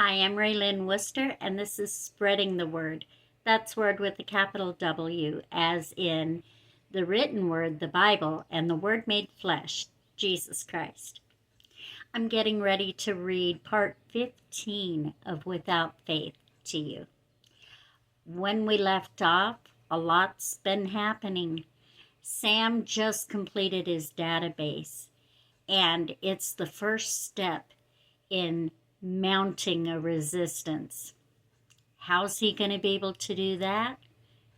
Hi, I'm Raylyn Worcester, and this is Spreading the Word. That's word with a capital W, as in the written word, the Bible, and the Word made flesh, Jesus Christ. I'm getting ready to read part 15 of Without Faith to you. When we left off, a lot's been happening. Sam just completed his database, and it's the first step in mounting a resistance. How's he going to be able to do that?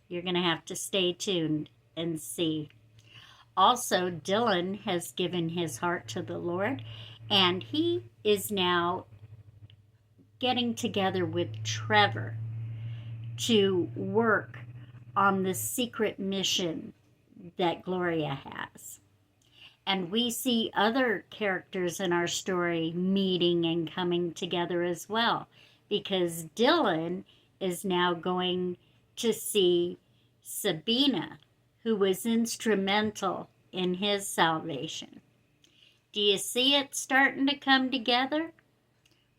You're going to have to stay tuned and see. Also, Dylan has given his heart to the Lord, and he is now getting together with Trevor to work on the secret mission that Gloria has. And we see other characters in our story meeting and coming together as well, because Dylan is now going to see Sabina, who was instrumental in his salvation. Do you see it starting to come together?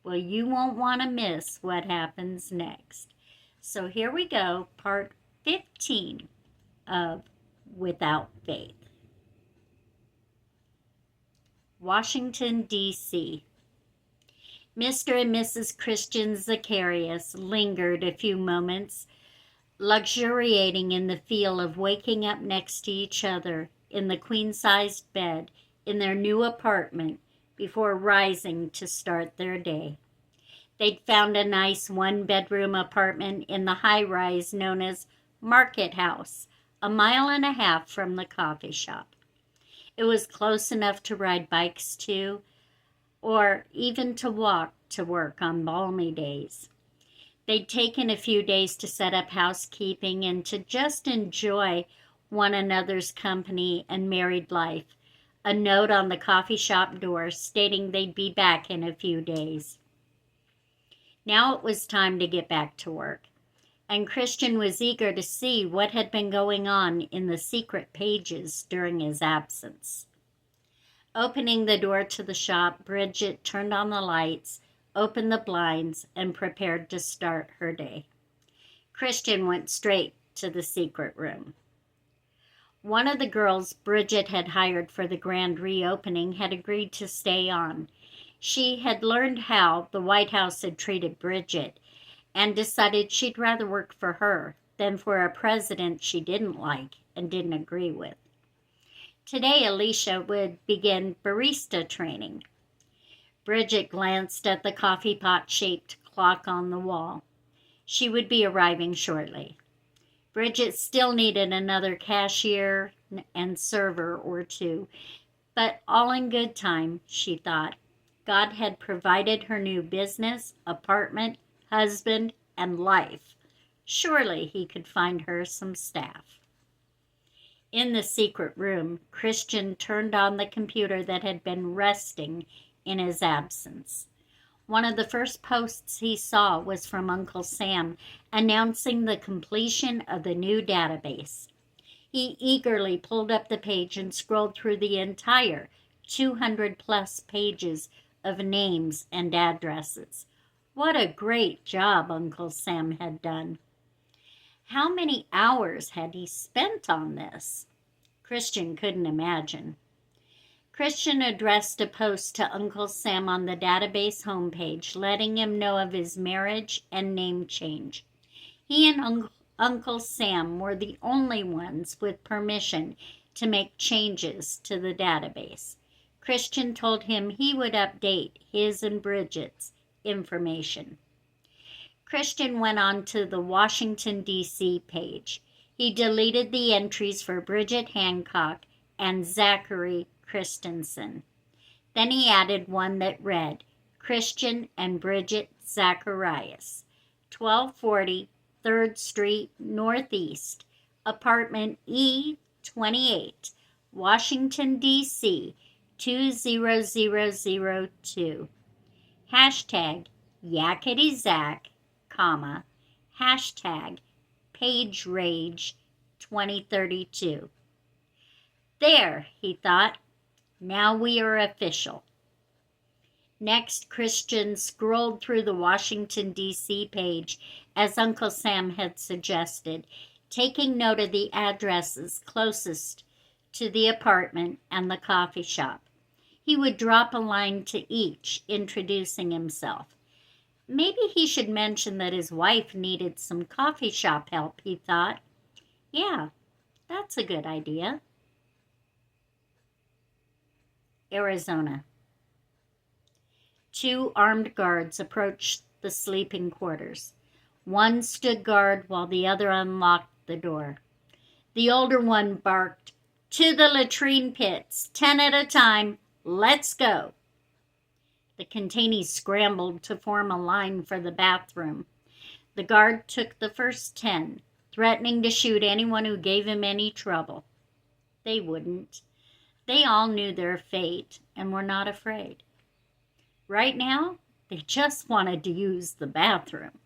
Well, you won't want to miss what happens next. So here we go, part 15 of Without Faith. Washington, D.C. Mr. and Mrs. Christian Zacharias lingered a few moments, luxuriating in the feel of waking up next to each other in the queen-sized bed in their new apartment before rising to start their day. They'd found a nice one-bedroom apartment in the high-rise known as Market House, a mile and a half from the coffee shop. It was close enough to ride bikes to, or even to walk to work on balmy days. They'd taken a few days to set up housekeeping and to just enjoy one another's company and married life, a note on the coffee shop door stating they'd be back in a few days. Now it was time to get back to work, and Christian was eager to see what had been going on in the secret pages during his absence. Opening the door to the shop, Bridget turned on the lights, opened the blinds, and prepared to start her day. Christian went straight to the secret room. One of the girls Bridget had hired for the grand reopening had agreed to stay on. She had learned how the White House had treated Bridget and decided she'd rather work for her than for a president she didn't like and didn't agree with. Today, Alicia would begin barista training. Bridget glanced at the coffee pot-shaped clock on the wall. She would be arriving shortly. Bridget still needed another cashier and server or two, but all in good time, she thought. God had provided her new business, apartment, husband, and life. Surely he could find her some staff. In the secret room, Christian turned on the computer that had been resting in his absence. One of the first posts he saw was from Uncle Sam announcing the completion of the new database. He eagerly pulled up the page and scrolled through the entire 200-plus pages of names and addresses. What a great job Uncle Sam had done. How many hours had he spent on this? Christian couldn't imagine. Christian addressed a post to Uncle Sam on the database homepage, letting him know of his marriage and name change. He and Uncle Sam were the only ones with permission to make changes to the database. Christian told him he would update his and Bridget's information. Christian went on to the Washington, D.C. page. He deleted the entries for Bridget Hancock and Zachary Christensen. Then he added one that read, Christian and Bridget Zacharias, 1240 3rd Street Northeast, apartment E28, Washington, D.C., 20002. Hashtag Yakety Zach, comma, hashtag Page Rage 2032. There, he thought. Now we are official. Next, Christian scrolled through the Washington, D.C. page, as Uncle Sam had suggested, taking note of the addresses closest to the apartment and the coffee shop. He would drop a line to each, introducing himself. Maybe he should mention that his wife needed some coffee shop help, he thought. Yeah, that's a good idea. Arizona. 2 armed guards approached the sleeping quarters. One stood guard while the other unlocked the door. The older one barked, "To the latrine pits, 10 at a time, let's go." The containees scrambled to form a line for the bathroom. The guard took the first 10, threatening to shoot anyone who gave him any trouble. They wouldn't. They all knew their fate and were not afraid. Right now, they just wanted to use the bathroom.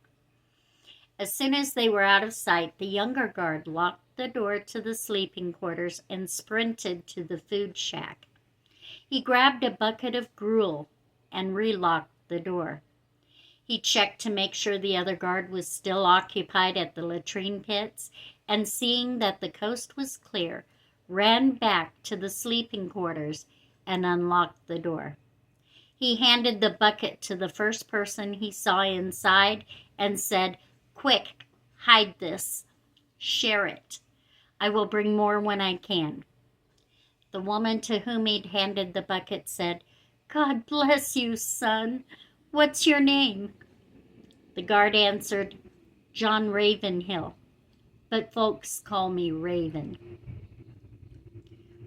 As soon as they were out of sight, the younger guard locked the door to the sleeping quarters and sprinted to the food shack. He grabbed a bucket of gruel and relocked the door. He checked to make sure the other guard was still occupied at the latrine pits, and seeing that the coast was clear, ran back to the sleeping quarters and unlocked the door. He handed the bucket to the first person he saw inside and said, "Quick, hide this. Share it. I will bring more when I can." The woman to whom he'd handed the bucket said, "God bless you, son. What's your name?" The guard answered, "John Ravenhill, but folks call me Raven."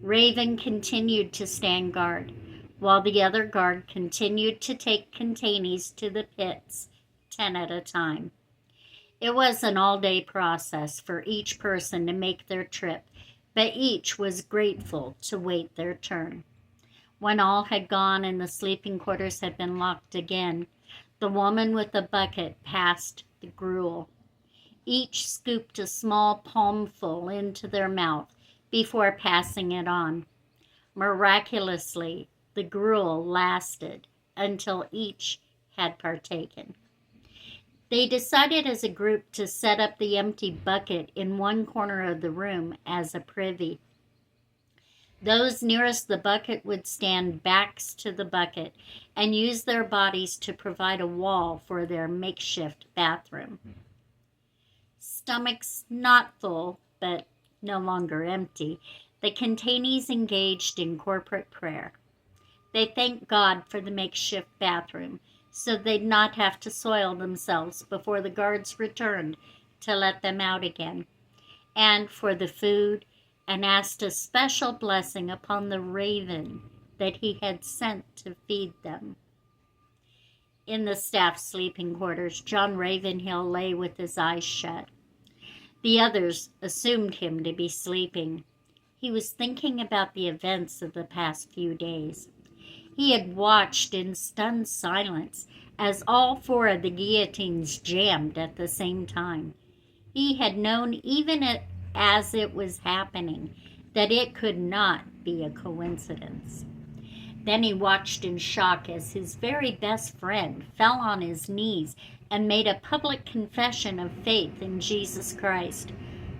Raven continued to stand guard, while the other guard continued to take containees to the pits, 10 at a time. It was an all-day process for each person to make their trip, but each was grateful to wait their turn. When all had gone and the sleeping quarters had been locked again, the woman with the bucket passed the gruel. Each scooped a small palmful into their mouth before passing it on. Miraculously, the gruel lasted until each had partaken. They decided as a group to set up the empty bucket in one corner of the room as a privy. Those nearest the bucket would stand backs to the bucket and use their bodies to provide a wall for their makeshift bathroom. Stomachs not full, but no longer empty, the containees engaged in corporate prayer. They thanked God for the makeshift bathroom, so they'd not have to soil themselves before the guards returned to let them out again, and for the food, and asked a special blessing upon the raven that he had sent to feed them. In the staff sleeping quarters, John Ravenhill lay with his eyes shut. The others assumed him to be sleeping. He was thinking about the events of the past few days. He had watched in stunned silence as all 4 of the guillotines jammed at the same time. He had known, even as it was happening, that it could not be a coincidence. Then he watched in shock as his very best friend fell on his knees and made a public confession of faith in Jesus Christ,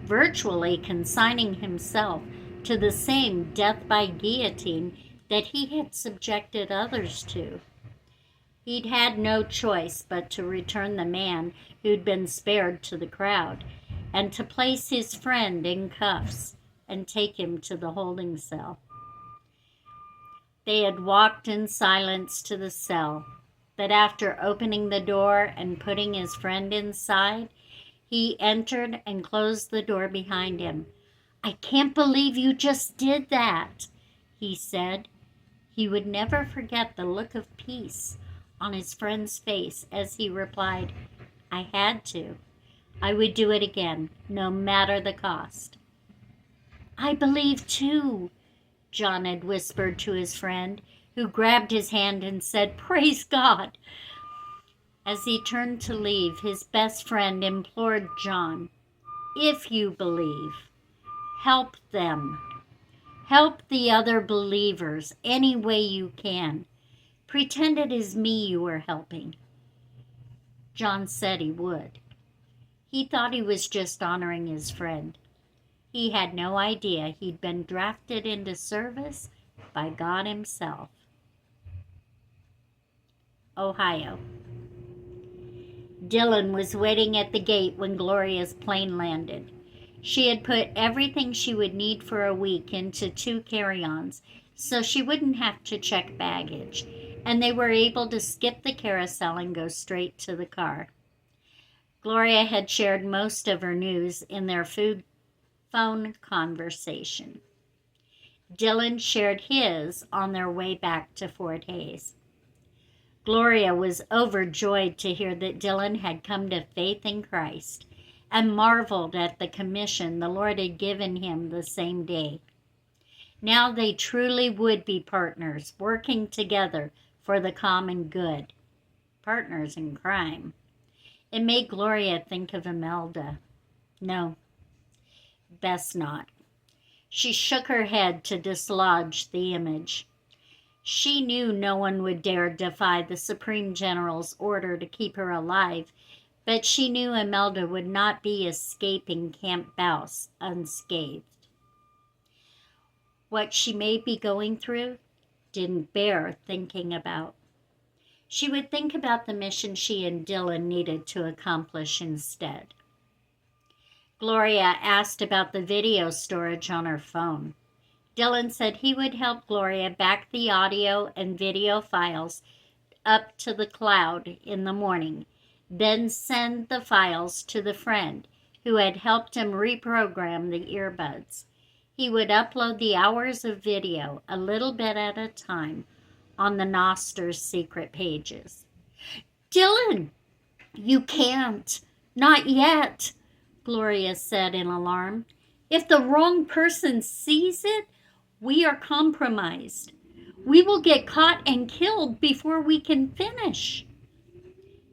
virtually consigning himself to the same death by guillotine that he had subjected others to. He'd had no choice but to return the man who'd been spared to the crowd, and to place his friend in cuffs and take him to the holding cell. They had walked in silence to the cell, but after opening the door and putting his friend inside, he entered and closed the door behind him. "I can't believe you just did that," he said. He would never forget the look of peace on his friend's face as he replied, "I had to. I would do it again, no matter the cost." "I believe too," John had whispered to his friend, who grabbed his hand and said, "Praise God." As he turned to leave, his best friend implored John, "If you believe, help them. Help the other believers any way you can. Pretend it is me you are helping." John said he would. He thought he was just honoring his friend. He had no idea he'd been drafted into service by God Himself. Ohio. Dylan was waiting at the gate when Gloria's plane landed. She had put everything she would need for a week into 2 carry-ons, so she wouldn't have to check baggage, and they were able to skip the carousel and go straight to the car. Gloria had shared most of her news in their phone conversation. Dylan shared his on their way back to Fort Hays. Gloria was overjoyed to hear that Dylan had come to faith in Christ and marveled at the commission the Lord had given him the same day. Now they truly would be partners, working together for the common good. Partners in crime. It made Gloria think of Imelda. No, best not. She shook her head to dislodge the image. She knew no one would dare defy the Supreme General's order to keep her alive, but she knew Imelda would not be escaping Camp Bouse unscathed. What she may be going through didn't bear thinking about. She would think about the mission she and Dylan needed to accomplish instead. Gloria asked about the video storage on her phone. Dylan said he would help Gloria back the audio and video files up to the cloud in the morning, then send the files to the friend who had helped him reprogram the earbuds. He would upload the hours of video a little bit at a time on the Noster's secret pages. "Dylan, you can't. Not yet," Gloria said in alarm. "If the wrong person sees it, we are compromised. We will get caught and killed before we can finish."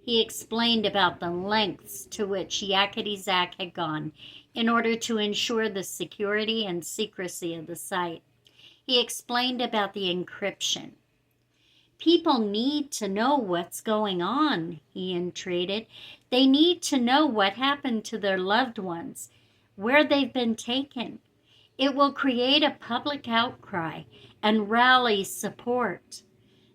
He explained about the lengths to which Yakety Zach had gone in order to ensure the security and secrecy of the site. He explained about the encryption. "People need to know what's going on," he entreated. "They need to know what happened to their loved ones, where they've been taken. It will create a public outcry and rally support.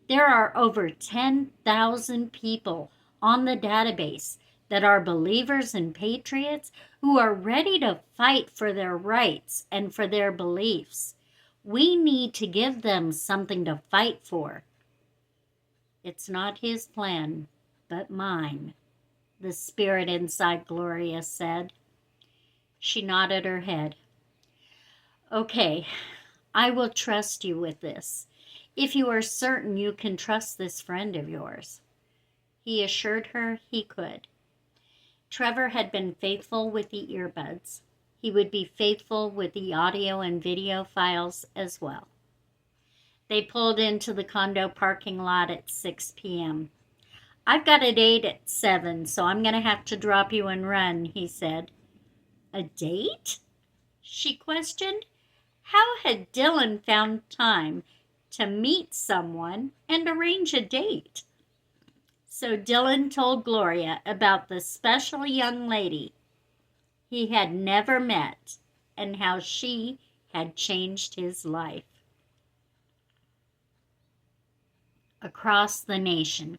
There are over 10,000 people on the database that are believers and patriots who are ready to fight for their rights and for their beliefs. We need to give them something to fight for." "It's not his plan, but mine," the spirit inside Gloria said. She nodded her head. "Okay, I will trust you with this, if you are certain you can trust this friend of yours." He assured her he could. Trevor had been faithful with the earbuds. He would be faithful with the audio and video files as well. They pulled into the condo parking lot at 6 p.m. "I've got a date at 7, so I'm going to have to drop you and run," he said. "A date?" she questioned. How had Dylan found time to meet someone and arrange a date? So Dylan told Gloria about the special young lady he had never met and how she had changed his life. Across the nation,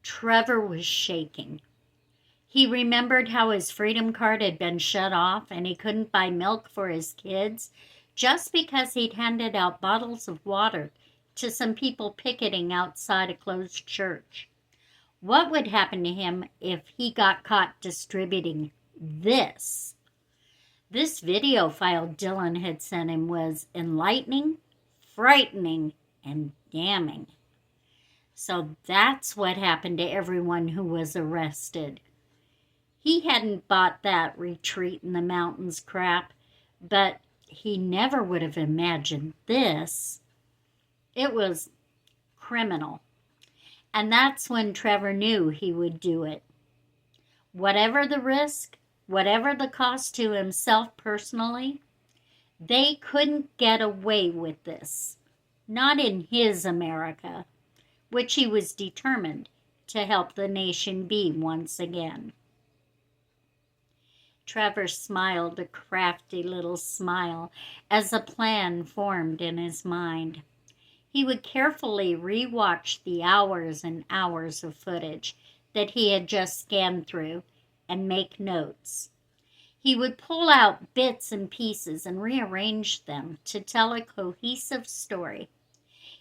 Trevor was shaking. He remembered how his freedom card had been shut off and he couldn't buy milk for his kids just because he'd handed out bottles of water to some people picketing outside a closed church. What would happen to him if he got caught distributing this? This video file Dylan had sent him was enlightening, frightening, and damning. So that's what happened to everyone who was arrested. He hadn't bought that retreat in the mountains crap, but he never would have imagined this. It was criminal. And that's when Trevor knew he would do it. Whatever the risk, whatever the cost to himself personally, they couldn't get away with this. not in his America, which he was determined to help the nation be once again. Trevor smiled a crafty little smile as a plan formed in his mind. He would carefully re-watch the hours and hours of footage that he had just scanned through and make notes. He would pull out bits and pieces and rearrange them to tell a cohesive story.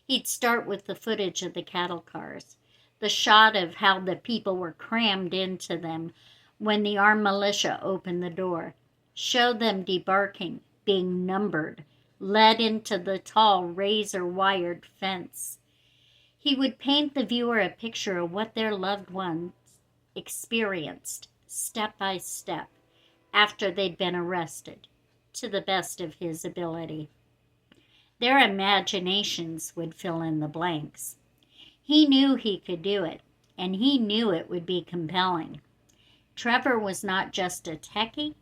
He'd start with the footage of the cattle cars, the shot of how the people were crammed into them when the armed militia opened the door, show them debarking, being numbered, led into the tall razor-wired fence. He would paint the viewer a picture of what their loved ones experienced, step by step, after they'd been arrested, to the best of his ability. Their imaginations would fill in the blanks. He knew he could do it, and he knew it would be compelling. Trevor was not just a techie,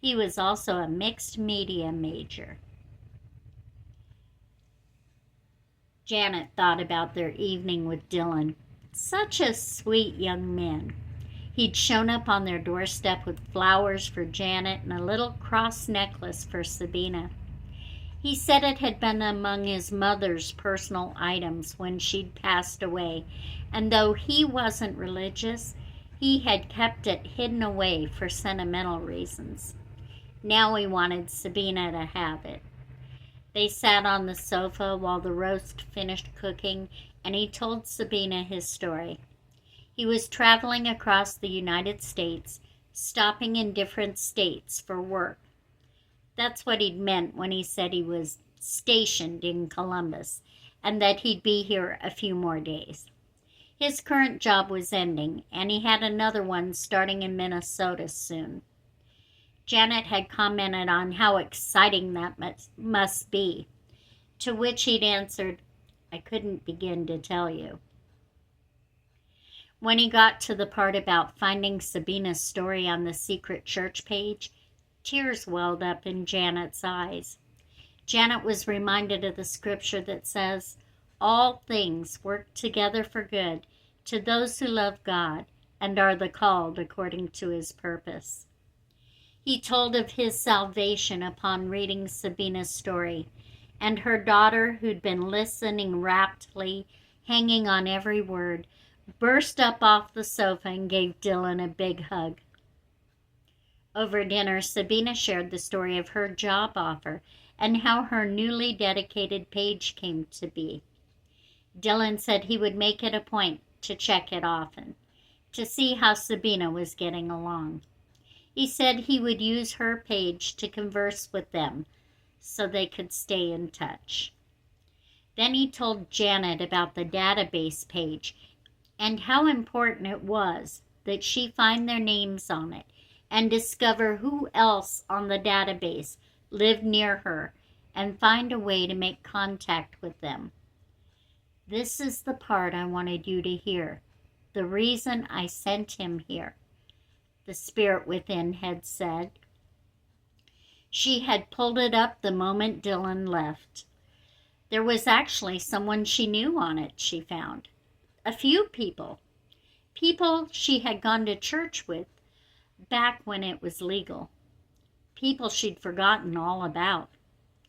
he was also a mixed media major. Janet thought about their evening with Dylan. Such a sweet young man. He'd shown up on their doorstep with flowers for Janet and a little cross necklace for Sabina. He said it had been among his mother's personal items when she'd passed away, and though he wasn't religious, he had kept it hidden away for sentimental reasons. Now he wanted Sabina to have it. They sat on the sofa while the roast finished cooking, and he told Sabina his story. He was traveling across the United States, stopping in different states for work. That's what he'd meant when he said he was stationed in Columbus, and that he'd be here a few more days. His current job was ending, and he had another one starting in Minnesota soon. Janet had commented on how exciting that must be, to which he'd answered, "I couldn't begin to tell you." When he got to the part about finding Sabina's story on the secret church page, tears welled up in Janet's eyes. Janet was reminded of the scripture that says, "All things work together for good to those who love God and are the called according to his purpose." He told of his salvation upon reading Sabina's story, and her daughter, who'd been listening raptly, hanging on every word, burst up off the sofa and gave Dylan a big hug. Over dinner, Sabina shared the story of her job offer and how her newly dedicated page came to be. Dylan said he would make it a point to check it often, to see how Sabina was getting along. He said he would use her page to converse with them so they could stay in touch. Then he told Janet about the database page and how important it was that she find their names on it and discover who else on the database lived near her and find a way to make contact with them. "This is the part I wanted you to hear, the reason I sent him here," the spirit within had said. She had pulled it up the moment Dylan left. There was actually someone she knew on it, she found. A few people. People she had gone to church with back when it was legal. People she'd forgotten all about.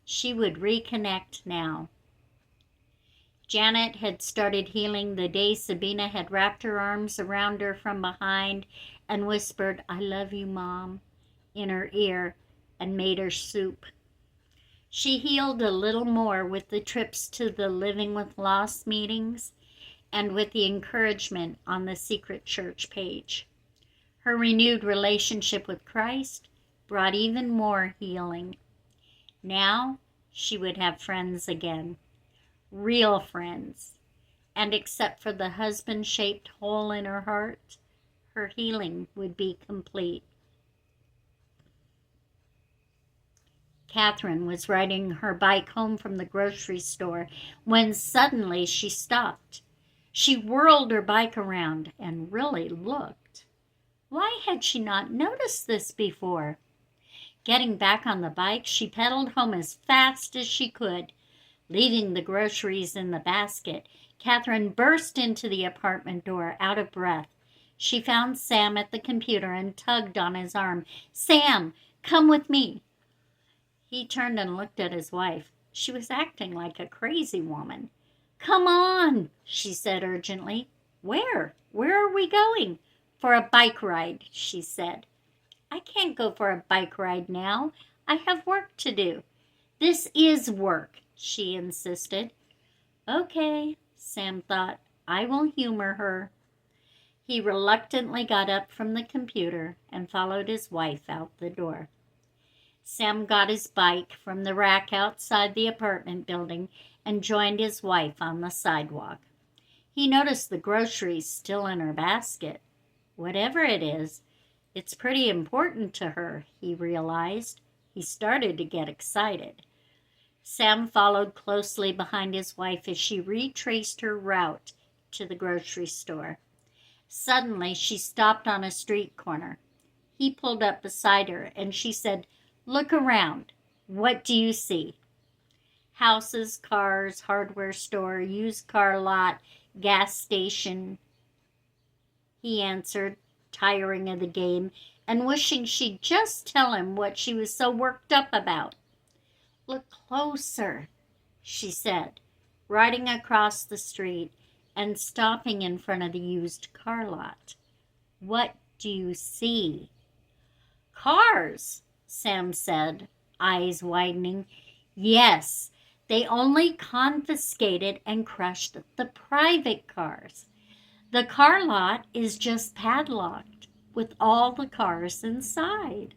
She would reconnect now. Janet had started healing the day Sabina had wrapped her arms around her from behind and whispered, "I love you, Mom," in her ear and made her soup. She healed a little more with the trips to the Living with Lost meetings and with the encouragement on the secret church page. Her renewed relationship with Christ brought even more healing. Now she would have friends again, real friends, and except for the husband-shaped hole in her heart, her healing would be complete. Katherine was riding her bike home from the grocery store when suddenly she stopped. She whirled her bike around and really looked. Why had she not noticed this before? Getting back on the bike, she pedaled home as fast as she could, Leaving the groceries in the basket, Katherine burst into the apartment door, out of breath. She found Sam at the computer and tugged on his arm. "Sam, come with me." He turned and looked at his wife. She was acting like a crazy woman. "Come on," she said urgently. "Where? Where are we going?" "For a bike ride," she said. "I can't go for a bike ride now. I have work to do." "This is work," she insisted. "Okay," Sam thought. "I will humor her." He reluctantly got up from the computer and followed his wife out the door. Sam got his bike from the rack outside the apartment building and joined his wife on the sidewalk. He noticed the groceries still in her basket. Whatever it is, it's pretty important to her, he realized. He started to get excited. Sam followed closely behind his wife as she retraced her route to the grocery store. Suddenly, she stopped on a street corner. He pulled up beside her, and she said, "Look around. What do you see?" "Houses, cars, hardware store, used car lot, gas station," he answered, tiring of the game and wishing she'd just tell him what she was so worked up about. "Look closer," she said, riding across the street and stopping in front of the used car lot. "What do you see?" "Cars," Sam said, eyes widening. "Yes, they only confiscated and crushed the private cars. The car lot is just padlocked with all the cars inside."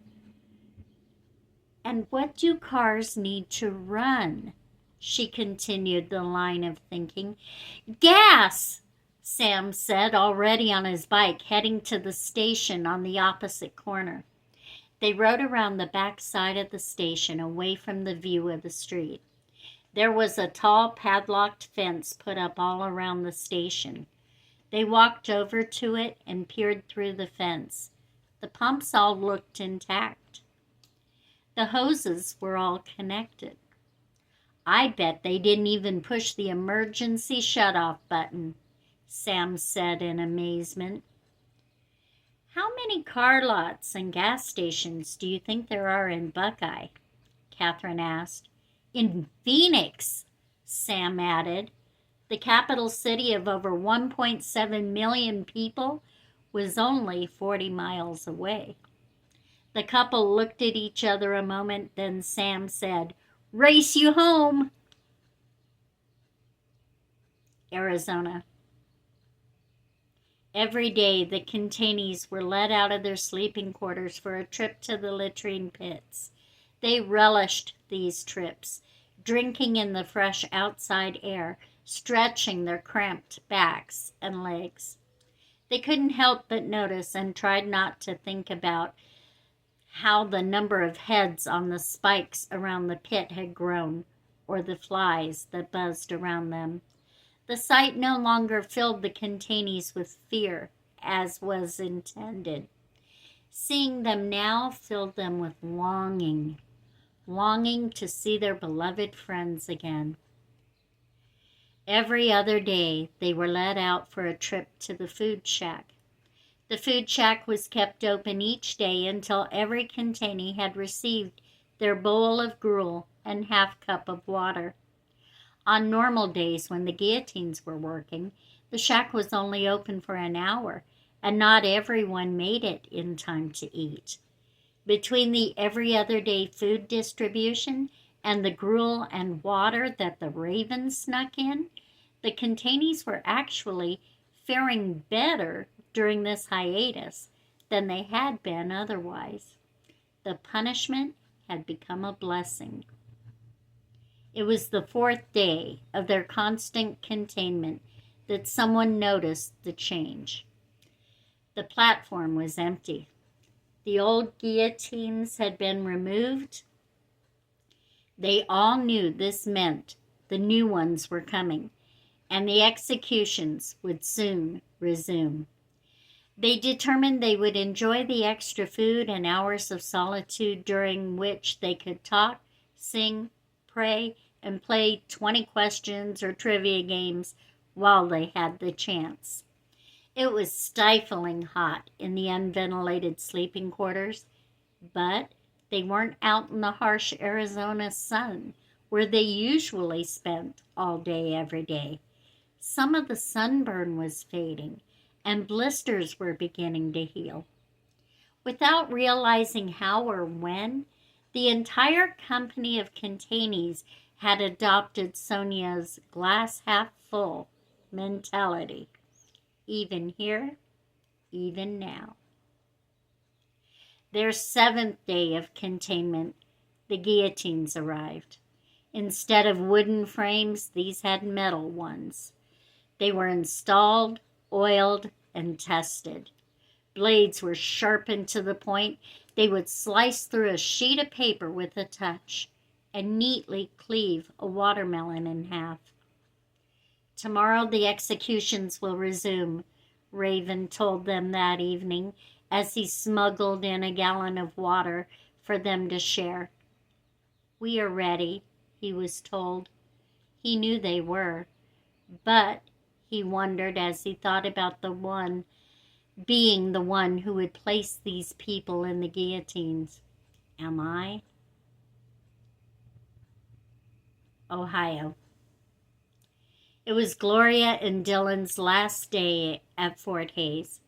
"And what do cars need to run?" she continued the line of thinking. "Gas," Sam said, already on his bike, heading to the station on the opposite corner. They rode around the back side of the station, away from the view of the street. There was a tall padlocked fence put up all around the station. They walked over to it and peered through the fence. The pumps all looked intact. The hoses were all connected. "I bet they didn't even push the emergency shutoff button," Sam said in amazement. "How many car lots and gas stations do you think there are in Buckeye?" Katherine asked. "In Phoenix," Sam added. The capital city of over 1.7 million people was only 40 miles away. The couple looked at each other a moment, then Sam said, "Race you home." Arizona. Every day, the Cantanis were let out of their sleeping quarters for a trip to the latrine pits. They relished these trips, drinking in the fresh outside air, stretching their cramped backs and legs. They couldn't help but notice and tried not to think about how the number of heads on the spikes around the pit had grown, or the flies that buzzed around them. The sight no longer filled the Cantanis with fear, as was intended. Seeing them now filled them with longing to see their beloved friends again. Every other day, they were let out for a trip to the food shack. The food shack was kept open each day until every Cantani had received their bowl of gruel and half cup of water. On normal days when the guillotines were working, the shack was only open for an hour, and not everyone made it in time to eat. Between the every other day food distribution and the gruel and water that the ravens snuck in, the Cantanis were actually faring better during this hiatus than they had been otherwise. The punishment had become a blessing. It was the 4th day of their constant containment that someone noticed the change. The platform was empty. The old guillotines had been removed. They all knew this meant the new ones were coming, and the executions would soon resume. They determined they would enjoy the extra food and hours of solitude during which they could talk, sing, pray, and play 20 questions or trivia games while they had the chance. It was stifling hot in the unventilated sleeping quarters, but they weren't out in the harsh Arizona sun where they usually spent all day every day. Some of the sunburn was fading, and blisters were beginning to heal. Without realizing how or when, the entire company of containees had adopted Sonia's glass half full mentality. Even here, even now. Their 7th day of containment, the guillotines arrived. Instead of wooden frames, these had metal ones. They were installed, oiled, and tested. Blades were sharpened to the point they would slice through a sheet of paper with a touch and neatly cleave a watermelon in half. Tomorrow the executions will resume, Raven told them that evening as he smuggled in a gallon of water for them to share. We are ready, he was told. He knew they were, but he wondered as he thought about the one who would place these people in the guillotines. Am I? Ohio. It was Gloria and Dylan's last day at Fort Hays.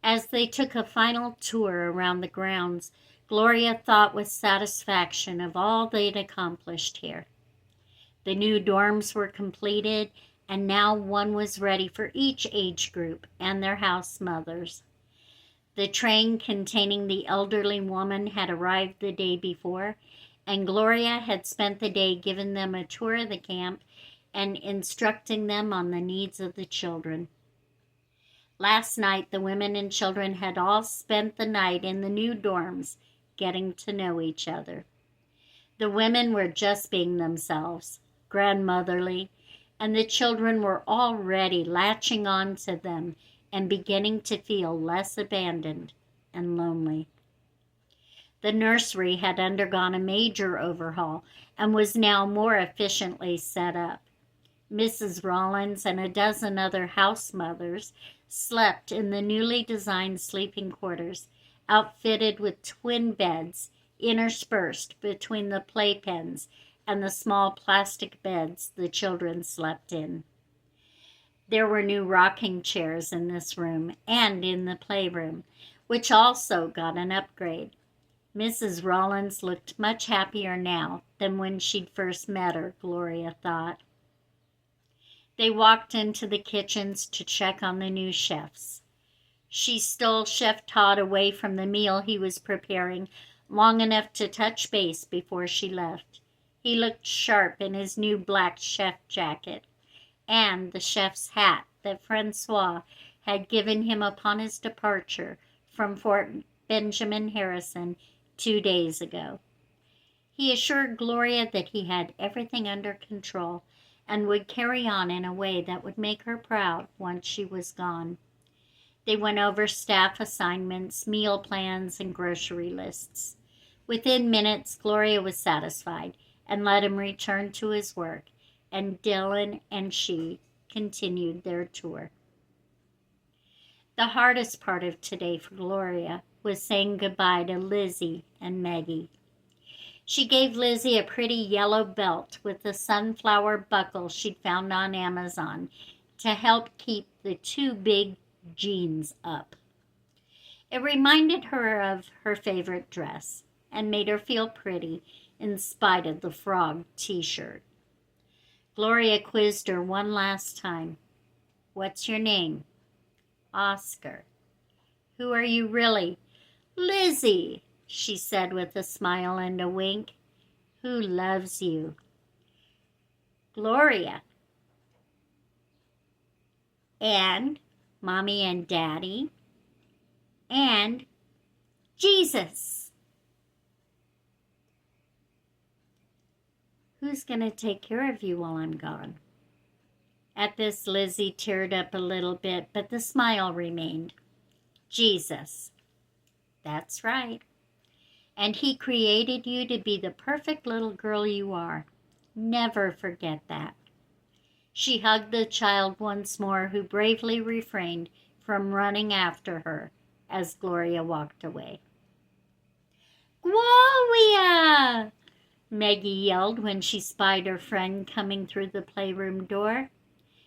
As they took a final tour around the grounds, Gloria thought with satisfaction of all they'd accomplished here. The new dorms were completed, and now one was ready for each age group and their house mothers. The train containing the elderly woman had arrived the day before, and Gloria had spent the day giving them a tour of the camp and instructing them on the needs of the children. Last night, the women and children had all spent the night in the new dorms, getting to know each other. The women were just being themselves, grandmotherly, and the children were already latching on to them and beginning to feel less abandoned and lonely. The nursery had undergone a major overhaul and was now more efficiently set up. Mrs. Rollins and a dozen other house mothers slept in the newly designed sleeping quarters, outfitted with twin beds interspersed between the playpens and the small plastic beds the children slept in. There were new rocking chairs in this room and in the playroom, which also got an upgrade. Mrs. Rollins looked much happier now than when she'd first met her, Gloria thought. They walked into the kitchens to check on the new chefs. She stole Chef Todd away from the meal he was preparing long enough to touch base before she left. He looked sharp in his new black chef jacket and the chef's hat that Francois had given him upon his departure from Fort Benjamin Harrison 2 days ago. He assured Gloria that he had everything under control and would carry on in a way that would make her proud once she was gone. They went over staff assignments, meal plans, and grocery lists. Within minutes, Gloria was satisfied and let him return to his work, and Dylan and she continued their tour. The hardest part of today for Gloria was saying goodbye to Lizzie and Maggie. She gave Lizzie a pretty yellow belt with a sunflower buckle she'd found on Amazon to help keep the 2 big jeans up. It reminded her of her favorite dress and made her feel pretty in spite of the frog t-shirt. Gloria quizzed her one last time. What's your name? Oscar. Who are you really? Lizzie, she said with a smile and a wink. Who loves you? Gloria. And Mommy and Daddy. And Jesus. Who's going to take care of you while I'm gone? At this, Lizzie teared up a little bit, but the smile remained. Jesus. That's right. And he created you to be the perfect little girl you are. Never forget that. She hugged the child once more, who bravely refrained from running after her as Gloria walked away. "Gloria!" Maggie yelled when she spied her friend coming through the playroom door.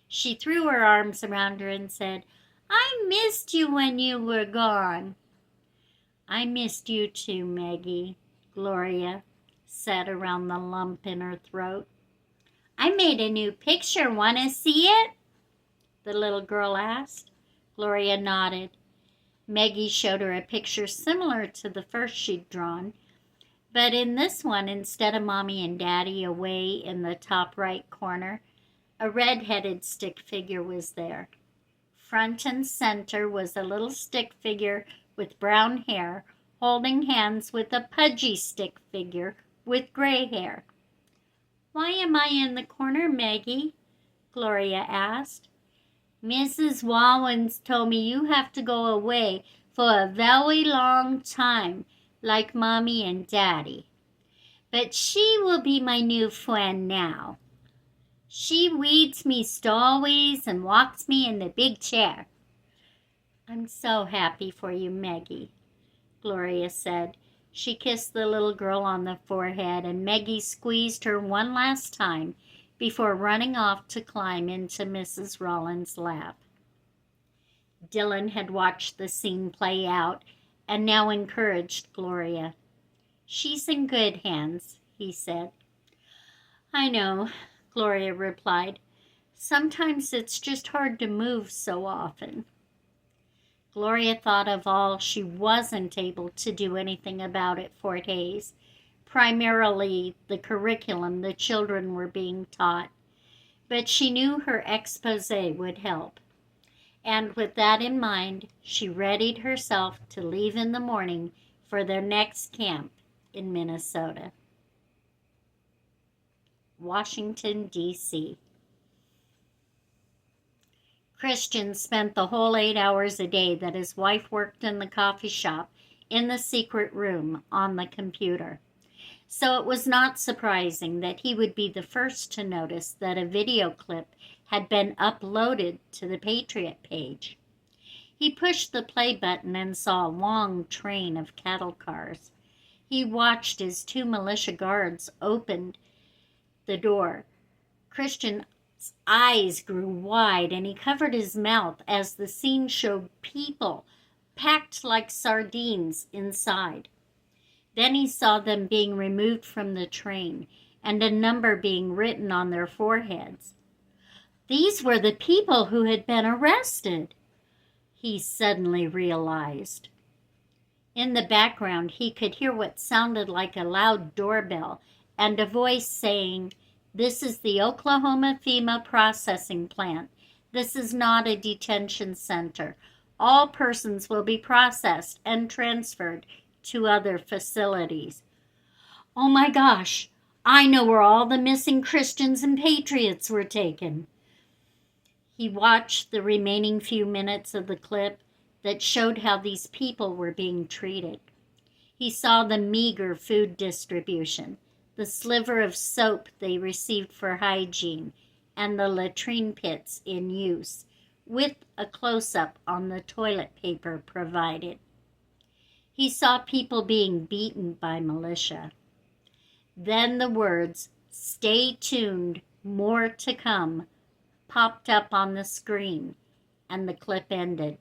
She threw her arms around her and said, "I missed you when you were gone." "I missed you too, Maggie," Gloria said around the lump in her throat. "I made a new picture. Want to see it?" the little girl asked. Gloria nodded. Maggie showed her a picture similar to the first she'd drawn, but in this one, instead of Mommy and Daddy away in the top right corner, a red-headed stick figure was there. Front and center was a little stick figure with brown hair, holding hands with a pudgy stick figure with gray hair. "Why am I in the corner, Maggie?" Gloria asked. "Mrs. Wallens told me you have to go away for a very long time, like Mommy and Daddy. But she will be my new friend now. She reads me stories and walks me in the big chair." "I'm so happy for you, Maggie," Gloria said. She kissed the little girl on the forehead, and Maggie squeezed her one last time before running off to climb into Mrs. Rollins' lap. Dylan had watched the scene play out and now encouraged Gloria. "She's in good hands," he said. "I know," Gloria replied. "Sometimes it's just hard to move so often." Gloria thought of all she wasn't able to do anything about at Fort Hays, primarily the curriculum the children were being taught, but she knew her expose would help. And with that in mind, she readied herself to leave in the morning for their next camp in Minnesota. Washington, D.C. Christian spent the whole 8 hours a day that his wife worked in the coffee shop in the secret room on the computer. So it was not surprising that he would be the first to notice that a video clip had been uploaded to the Patriot page. He pushed the play button and saw a long train of cattle cars. He watched as 2 militia guards opened the door. Christian's eyes grew wide and he covered his mouth as the scene showed people packed like sardines inside. Then he saw them being removed from the train and a number being written on their foreheads. These were the people who had been arrested, he suddenly realized. In the background, he could hear what sounded like a loud doorbell and a voice saying, "This is the Oklahoma FEMA processing plant. This is not a detention center. All persons will be processed and transferred to other facilities." "Oh my gosh, I know where all the missing Christians and patriots were taken." He watched the remaining few minutes of the clip that showed how these people were being treated. He saw the meager food distribution, the sliver of soap they received for hygiene, and the latrine pits in use, with a close-up on the toilet paper provided. He saw people being beaten by militia. Then the words, "Stay tuned, more to come," popped up on the screen, and the clip ended.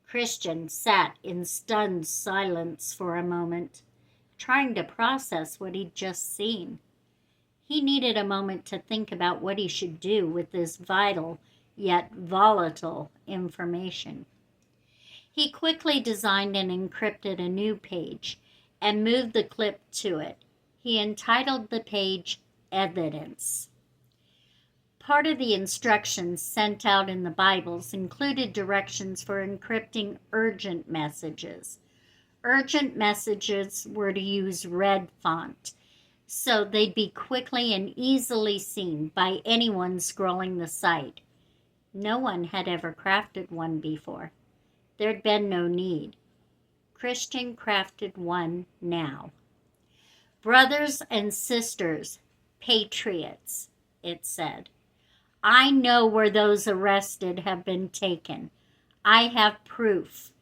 Christian sat in stunned silence for a moment, trying to process what he'd just seen. He needed a moment to think about what he should do with this vital yet volatile information. He quickly designed and encrypted a new page and moved the clip to it. He entitled the page "Evidence." Part of the instructions sent out in the Bibles included directions for encrypting urgent messages. Urgent messages were to use red font, so they'd be quickly and easily seen by anyone scrolling the site. No one had ever crafted one before. There'd been no need. Christian crafted one now. "Brothers and sisters, patriots, it said. I know where those arrested have been taken. I have proof.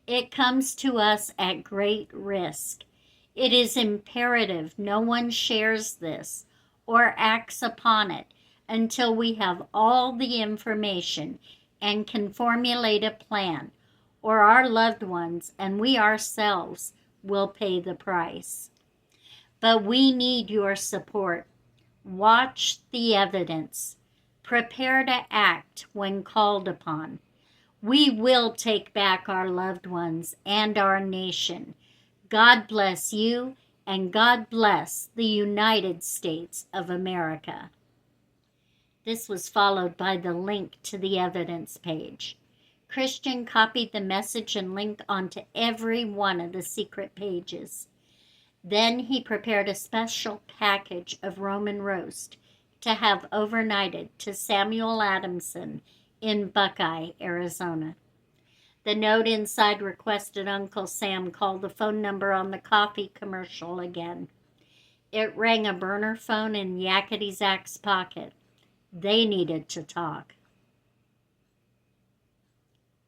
It comes to us at great risk. It is imperative no one shares this or acts upon it until we have all the information and can formulate a plan, or our loved ones and we ourselves will pay the price. But we need your support. Watch the evidence. Prepare to act when called upon. We will take back our loved ones and our nation. God bless you, and God bless the United States of America. This was followed by the link to the evidence page. Christian copied the message and linked onto every one of the secret pages. Then he prepared a special package of Roman roast to have overnighted to Samuel Adamson in Buckeye, Arizona. The note inside requested Uncle Sam call the phone number on the coffee commercial again. It rang a burner phone in Yakety Zach's pocket. They needed to talk.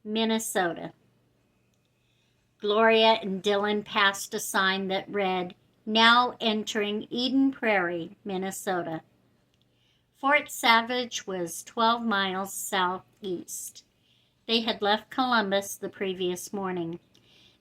Minnesota. Gloria and Dylan passed a sign that read, "Now entering Eden Prairie, Minnesota." Fort Savage was 12 miles southeast. They had left Columbus the previous morning.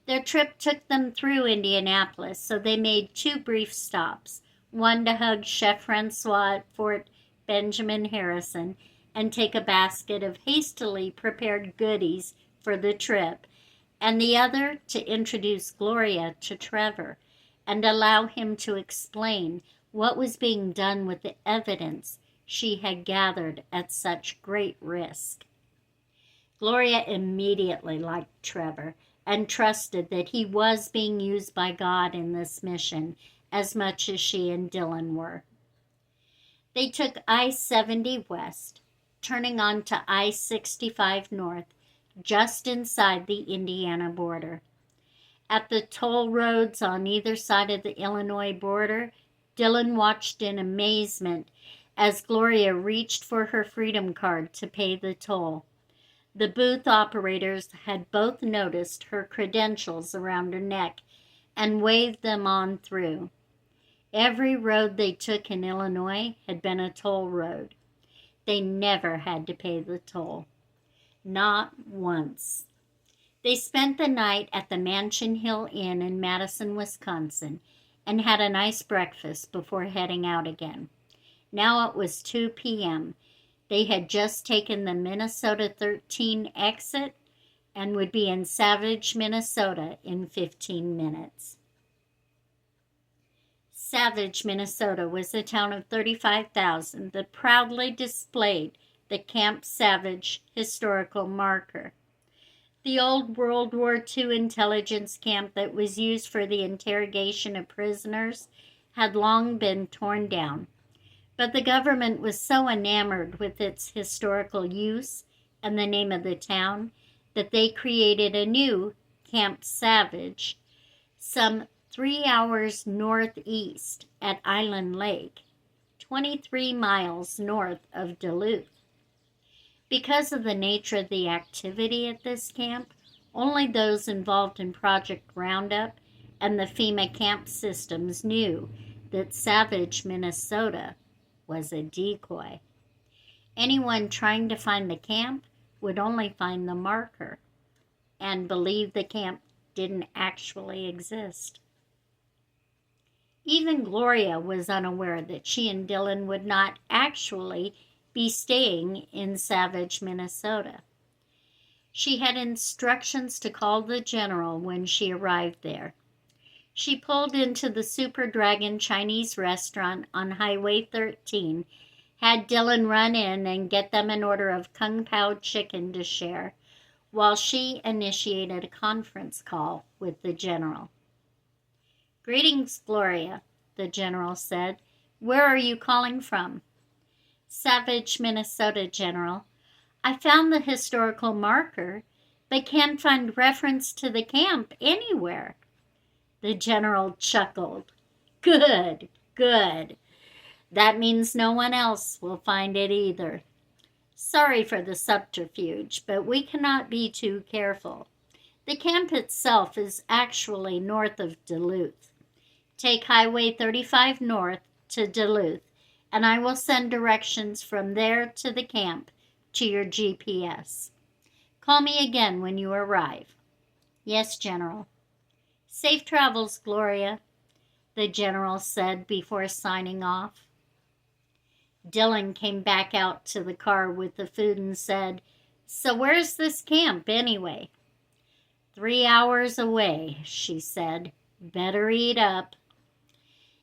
Their trip took them through Indianapolis, so they made 2 brief stops, one to hug Chef Francois at Fort Benjamin Harrison and take a basket of hastily prepared goodies for the trip, and the other to introduce Gloria to Trevor and allow him to explain what was being done with the evidence she had gathered at such great risk. Gloria immediately liked Trevor and trusted that he was being used by God in this mission as much as she and Dylan were. They took I-70 west, turning onto I-65 north, just inside the Indiana border. At the toll roads on either side of the Illinois border, Dylan watched in amazement as Gloria reached for her freedom card to pay the toll. The booth operators had both noticed her credentials around her neck and waved them on through. Every road they took in Illinois had been a toll road. They never had to pay the toll. Not once. They spent the night at the Mansion Hill Inn in Madison, Wisconsin, and had a nice breakfast before heading out again. Now it was 2 p.m. They had just taken the Minnesota 13 exit and would be in Savage, Minnesota in 15 minutes. Savage, Minnesota was a town of 35,000 that proudly displayed the Camp Savage historical marker. The old World War II intelligence camp that was used for the interrogation of prisoners had long been torn down, but the government was so enamored with its historical use and the name of the town that they created a new Camp Savage some 3 hours northeast at Island Lake, 23 miles north of Duluth. Because of the nature of the activity at this camp, only those involved in Project Roundup and the FEMA camp systems knew that Savage, Minnesota was a decoy. Anyone trying to find the camp would only find the marker and believe the camp didn't actually exist. Even Gloria was unaware that she and Dylan would not actually be staying in Savage, Minnesota. She had instructions to call the general when she arrived there. She pulled into the Super Dragon Chinese restaurant on Highway 13, had Dylan run in and get them an order of Kung Pao chicken to share, while she initiated a conference call with the general. "Greetings, Gloria," the general said. "Where are you calling from?" "Savage, Minnesota, General. I found the historical marker, but can't find reference to the camp anywhere." The general chuckled. Good. That means no one else will find it either. Sorry for the subterfuge, but we cannot be too careful. The camp itself is actually north of Duluth. Take Highway 35 north to Duluth, and I will send directions from there to the camp to your GPS. Call me again when you arrive. Yes, General. Safe travels, Gloria, the general said before signing off. Dylan came back out to the car with the food and said, "So where's this camp anyway?" 3 hours away, she said. Better eat up.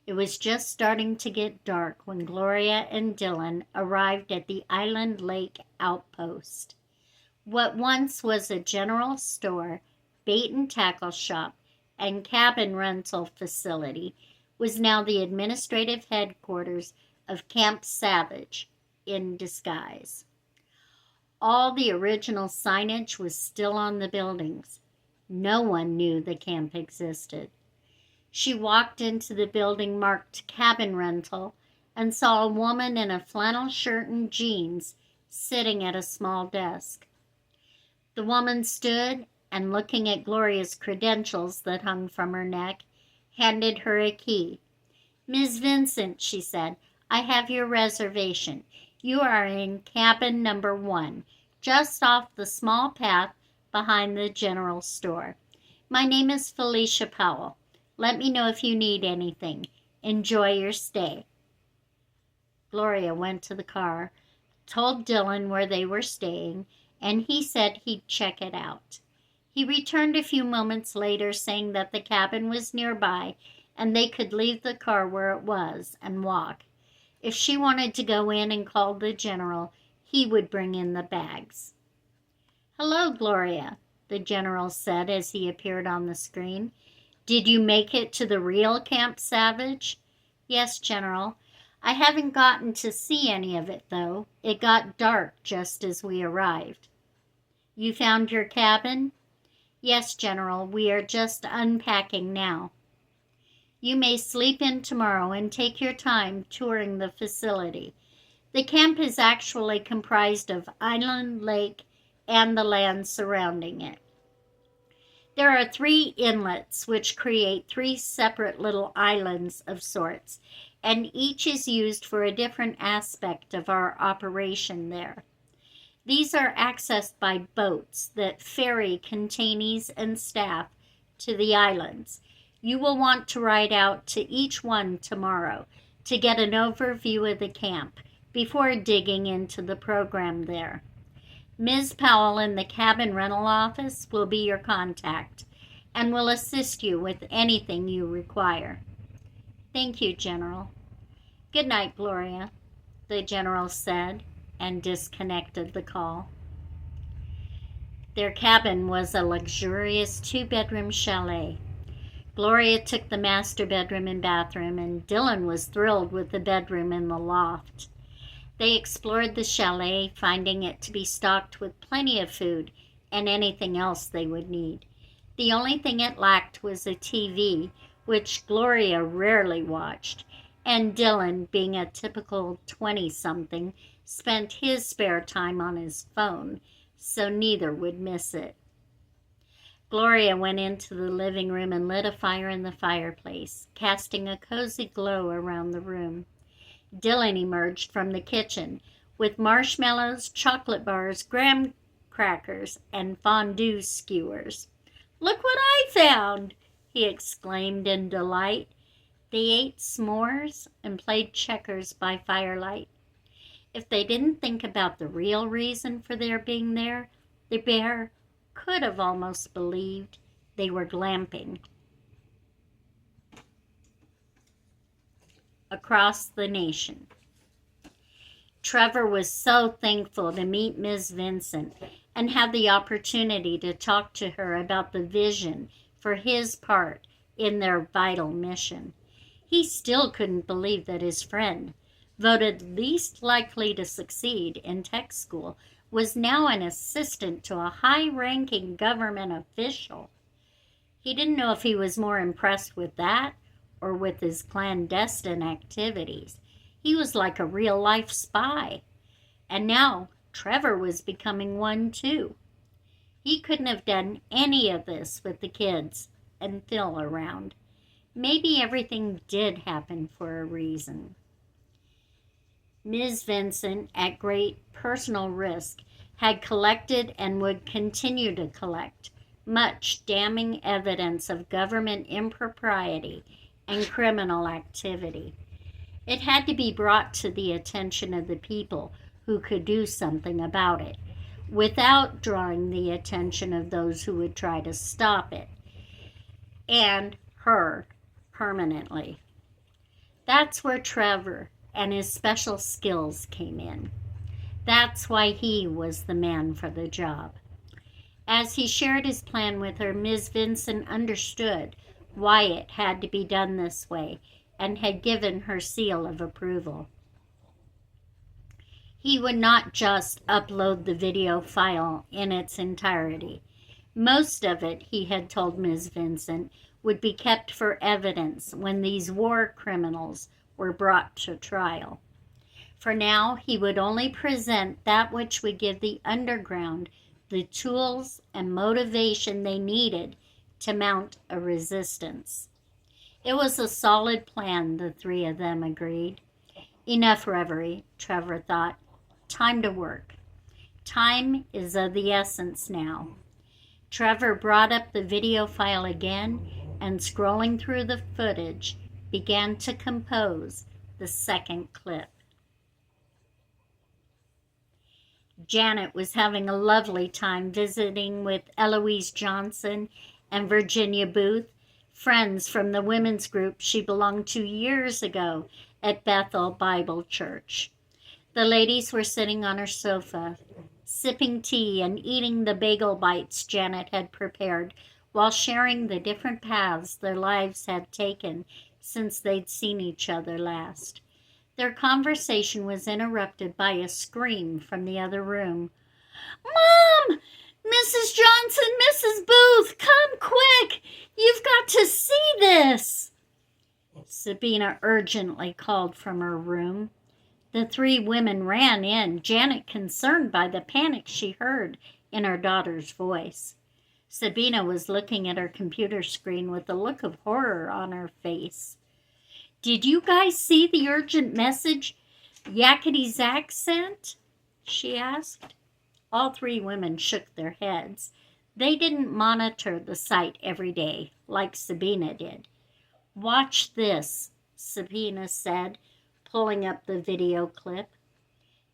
It was just starting to get dark when Gloria and Dylan arrived at the Island Lake Outpost. What once was a general store, bait and tackle shop, and cabin rental facility was now the administrative headquarters of Camp Savage in disguise. All the original signage was still on the buildings. No one knew the camp existed. She walked into the building marked cabin rental and saw a woman in a flannel shirt and jeans sitting at a small desk. The woman stood and, looking at Gloria's credentials that hung from her neck, handed her a key. "Ms. Vincent," she said, "I have your reservation. You are in cabin number 1, just off the small path behind the general store. My name is Felicia Powell. Let me know if you need anything. Enjoy your stay." Gloria went to the car, told Dylan where they were staying, and he said he'd check it out. He returned a few moments later saying that the cabin was nearby and they could leave the car where it was and walk. If she wanted to go in and call the general, he would bring in the bags. "Hello, Gloria," the general said as he appeared on the screen. "Did you make it to the real Camp Savage?" "Yes, General. I haven't gotten to see any of it, though. It got dark just as we arrived." "You found your cabin?" "Yes, General. We are just unpacking now." "You may sleep in tomorrow and take your time touring the facility. The camp is actually comprised of Island Lake and the land surrounding it. There are 3 inlets which create 3 separate little islands of sorts, and each is used for a different aspect of our operation there. These are accessed by boats that ferry containees and staff to the islands. You will want to ride out to each one tomorrow to get an overview of the camp before digging into the program there. Ms. Powell in the cabin rental office will be your contact and will assist you with anything you require." "Thank you, General." "Good night, Gloria," the general said and disconnected the call. Their cabin was a luxurious 2-bedroom chalet. Gloria took the master bedroom and bathroom, and Dylan was thrilled with the bedroom in the loft. They explored the chalet, finding it to be stocked with plenty of food and anything else they would need. The only thing it lacked was a TV, which Gloria rarely watched, and Dylan, being a typical 20-something, spent his spare time on his phone, so neither would miss it. Gloria went into the living room and lit a fire in the fireplace, casting a cozy glow around the room. Dylan emerged from the kitchen with marshmallows, chocolate bars, graham crackers, and fondue skewers. "Look what I found!" he exclaimed in delight. They ate s'mores and played checkers by firelight. If they didn't think about the real reason for their being there, the bear could have almost believed they were glamping. Across the nation. Trevor was so thankful to meet Ms. Vincent and have the opportunity to talk to her about the vision for his part in their vital mission. He still couldn't believe that his friend, voted least likely to succeed in tech school, was now an assistant to a high-ranking government official. He didn't know if he was more impressed with that or with his clandestine activities. He was like a real-life spy. And now Trevor was becoming one too. He couldn't have done any of this with the kids and Phil around. Maybe everything did happen for a reason. Ms. Vincent, at great personal risk, had collected and would continue to collect much damning evidence of government impropriety and criminal activity. It had to be brought to the attention of the people who could do something about it, without drawing the attention of those who would try to stop it, and her permanently. That's where Trevor and his special skills came in. That's why he was the man for the job. As he shared his plan with her, Ms. Vincent understood why it had to be done this way and had given her seal of approval. He would not just upload the video file in its entirety. Most of it, he had told Ms. Vincent, would be kept for evidence when these war criminals were brought to trial. For now, he would only present that which would give the underground the tools and motivation they needed to mount a resistance. It was a solid plan, the three of them agreed. Enough reverie, Trevor thought. Time to work. Time is of the essence now. Trevor brought up the video file again and, scrolling through the footage, began to compose the second clip. Janet was having a lovely time visiting with Eloise Johnson and Virginia Booth, friends from the women's group she belonged to years ago at Bethel Bible Church. The ladies were sitting on her sofa, sipping tea and eating the bagel bites Janet had prepared, while sharing the different paths their lives had taken since they'd seen each other last. Their conversation was interrupted by a scream from the other room. "Mom! Mrs. Johnson, Mrs. Booth, come quick! You've got to see this!" Sabina urgently called from her room. The three women ran in, Janet concerned by the panic she heard in her daughter's voice. Sabina was looking at her computer screen with a look of horror on her face. "Did you guys see the urgent message Yakety Zach sent?" she asked. All three women shook their heads. They didn't monitor the site every day like Sabina did. "Watch this," Sabina said, pulling up the video clip.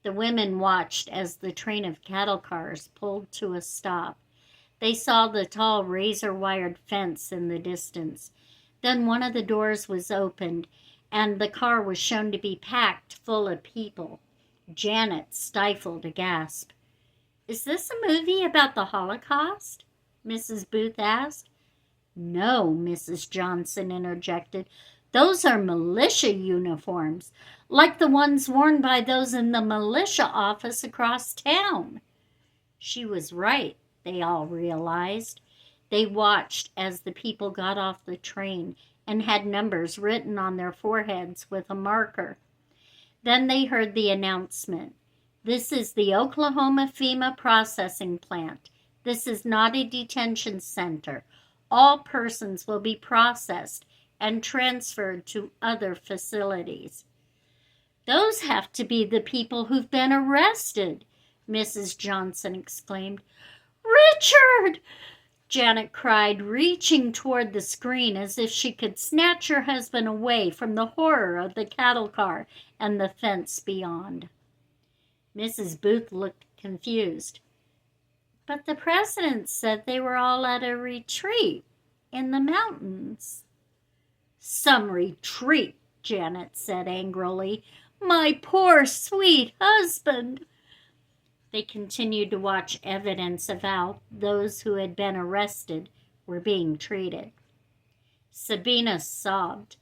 The women watched as the train of cattle cars pulled to a stop. They saw the tall razor-wired fence in the distance. Then one of the doors was opened, and the car was shown to be packed full of people. Janet stifled a gasp. "Is this a movie about the Holocaust?" Mrs. Booth asked. "No," Mrs. Johnson interjected. "Those are militia uniforms, like the ones worn by those in the militia office across town." She was right, they all realized. They watched as the people got off the train and had numbers written on their foreheads with a marker. Then they heard the announcement. "This is the Oklahoma FEMA processing plant. This is not a detention center. All persons will be processed and transferred to other facilities." "Those have to be the people who've been arrested," Mrs. Johnson exclaimed. "Richard!" Janet cried, reaching toward the screen as if she could snatch her husband away from the horror of the cattle car and the fence beyond. Mrs. Booth looked confused. "But the president said they were all at a retreat in the mountains." "Some retreat," Janet said angrily. "My poor, sweet husband." They continued to watch evidence of how those who had been arrested were being treated. Sabina sobbed.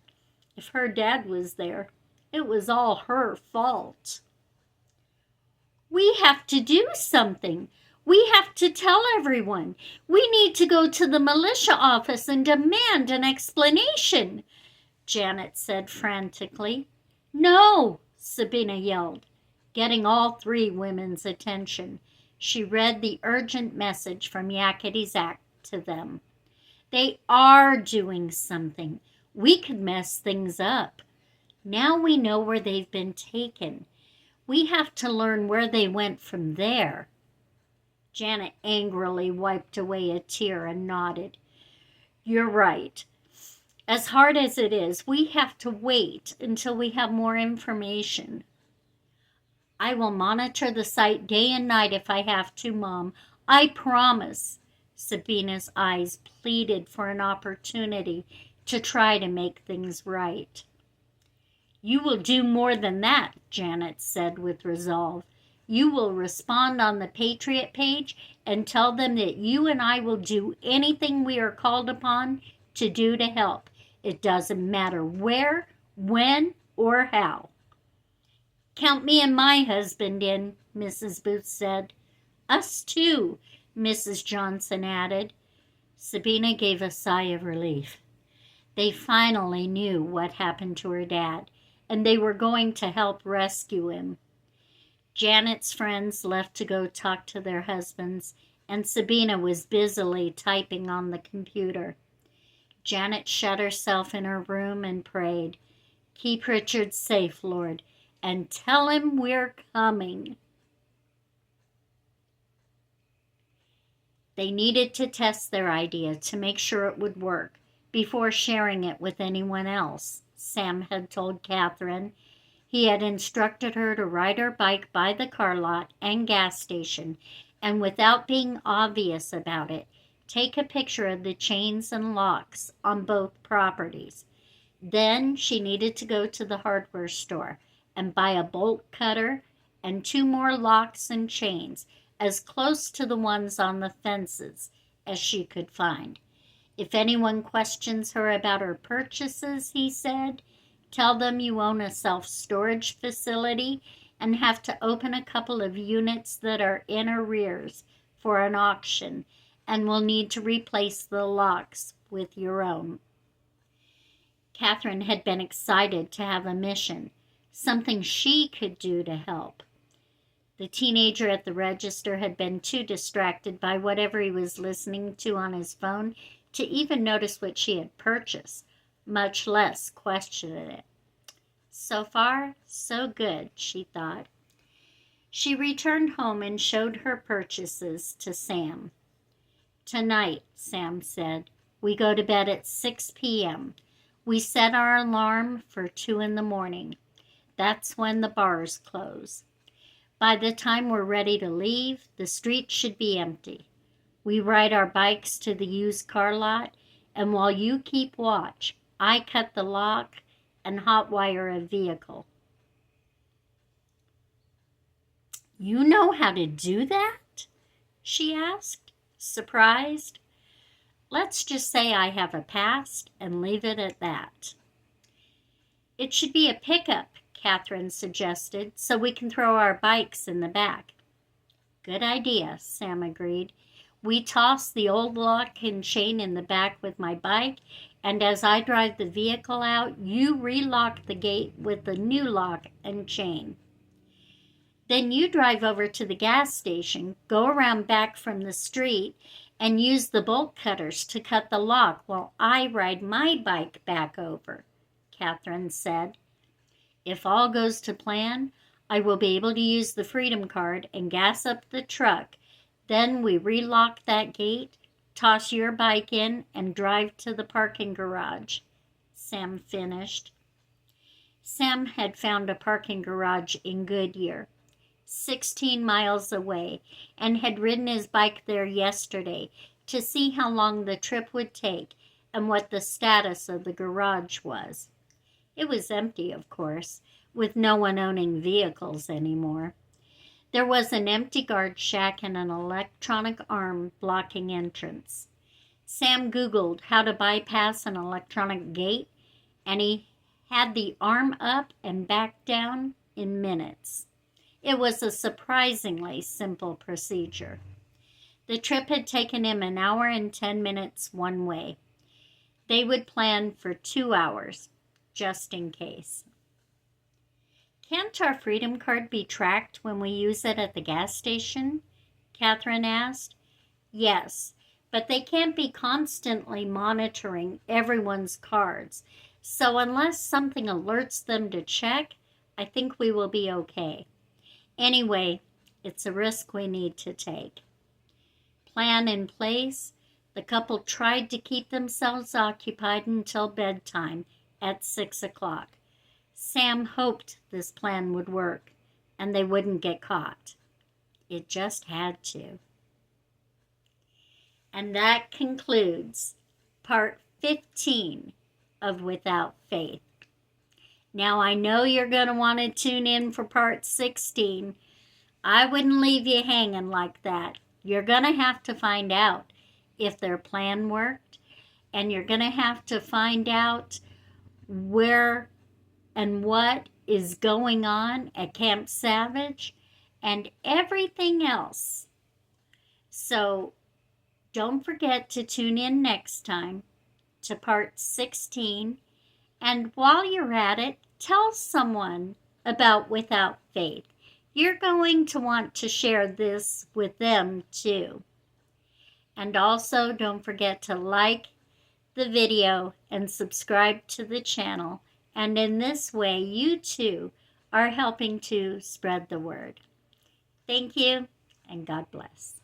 If her dad was there, it was all her fault. "We have to do something. We have to tell everyone. We need to go to the militia office and demand an explanation," Janet said frantically. "No," Sabina yelled, getting all three women's attention. She read the urgent message from Yakety Zak to them. They are doing something. We could mess things up. Now we know where they've been taken. We have to learn where they went from there. Janet angrily wiped away a tear and nodded. You're right. As hard as it is, we have to wait until we have more information. I will monitor the site day and night if I have to, Mom. I promise. Sabina's eyes pleaded for an opportunity to try to make things right. You will do more than that, Janet said with resolve. You will respond on the Patriot page and tell them that you and I will do anything we are called upon to do to help. It doesn't matter where, when, or how. Count me and my husband in, Mrs. Booth said. Us too, Mrs. Johnson added. Sabina gave a sigh of relief. They finally knew what happened to her dad, and they were going to help rescue him. Janet's friends left to go talk to their husbands, and Sabina was busily typing on the computer. Janet shut herself in her room and prayed, Keep Richard safe, Lord, and tell him we're coming. They needed to test their idea to make sure it would work before sharing it with anyone else, Sam had told Katherine. He had instructed her to ride her bike by the car lot and gas station, and without being obvious about it, take a picture of the chains and locks on both properties. Then she needed to go to the hardware store and buy a bolt cutter and 2 more locks and chains, as close to the ones on the fences as she could find. If anyone questions her about her purchases, he said, tell them you own a self-storage facility and have to open a couple of units that are in arrears for an auction and will need to replace the locks with your own. Katherine had been excited to have a mission, something she could do to help. The teenager at the register had been too distracted by whatever he was listening to on his phone to even notice what she had purchased, much less question it. So far, so good, she thought. She returned home and showed her purchases to Sam. Tonight, Sam said, we go to bed at 6 p.m. We set our alarm for 2 in the morning. That's when the bars close. By the time we're ready to leave, the street should be empty. We ride our bikes to the used car lot, and while you keep watch, I cut the lock and hotwire a vehicle. You know how to do that? She asked, surprised. Let's just say I have a past and leave it at that. It should be a pickup, Katherine suggested, so we can throw our bikes in the back. Good idea, Sam agreed. We toss the old lock and chain in the back with my bike, and as I drive the vehicle out, you relock the gate with the new lock and chain. Then you drive over to the gas station, go around back from the street, and use the bolt cutters to cut the lock while I ride my bike back over, Katherine said. If all goes to plan, I will be able to use the Freedom Card and gas up the truck. Then we relock that gate, toss your bike in, and drive to the parking garage, Sam finished. Sam had found a parking garage in Goodyear, 16 miles away, and had ridden his bike there yesterday to see how long the trip would take and what the status of the garage was. It was empty, of course, with no one owning vehicles anymore. There was an empty guard shack and an electronic arm blocking entrance. Sam Googled how to bypass an electronic gate, and he had the arm up and back down in minutes. It was a surprisingly simple procedure. The trip had taken him 1 hour and 10 minutes one way. They would plan for 2 hours, just in case. Can't our Freedom Card be tracked when we use it at the gas station? Katherine asked. Yes, but they can't be constantly monitoring everyone's cards. So unless something alerts them to check, I think we will be okay. Anyway, it's a risk we need to take. Plan in place, the couple tried to keep themselves occupied until bedtime at 6 o'clock. Sam hoped this plan would work and they wouldn't get caught. It just had to. And that concludes part 15 of Without Faith. Now I know you're going to want to tune in for part 16. I wouldn't leave you hanging like that. You're going to have to find out if their plan worked, and you're going to have to find out where and what is going on at Camp Savage and everything else. So don't forget to tune in next time to part 16. And while you're at it, tell someone about Without Faith. You're going to want to share this with them too. And also don't forget to like the video and subscribe to the channel. And in this way, you too are helping to spread the word. Thank you, and God bless.